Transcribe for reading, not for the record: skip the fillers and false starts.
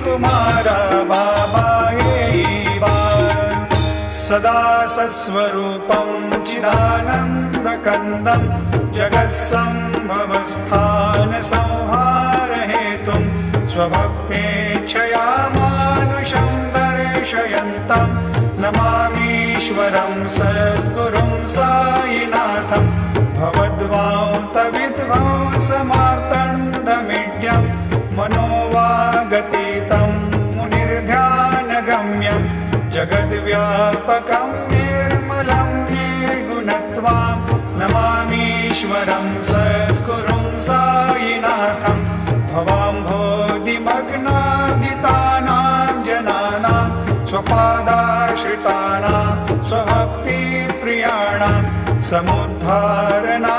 कुमारा बाबा येवा सदा सस्वरूपं चिदानन्दकन्दं जगत्सम्भवस्थानसंहारहेतुं स्वभक्तेच्छया मानुषं दर्शयन्तं नमामीश्वरं सद्गुरुं साईनाथं भवद्वान्तविध्वंसमार्तण्डमीड्यं मनोवागतीतं मुनिर्ध्यानगम्यं जगद्व्यापकं निर्मलं निर्गुणत्वां नमामीश्वरं सद्गुरुं साईनाथं भवाम्भोधिमग्नादितानां जनानां स्वपादाश्रितानां स्वभक्तिप्रियाणां समुद्धारणा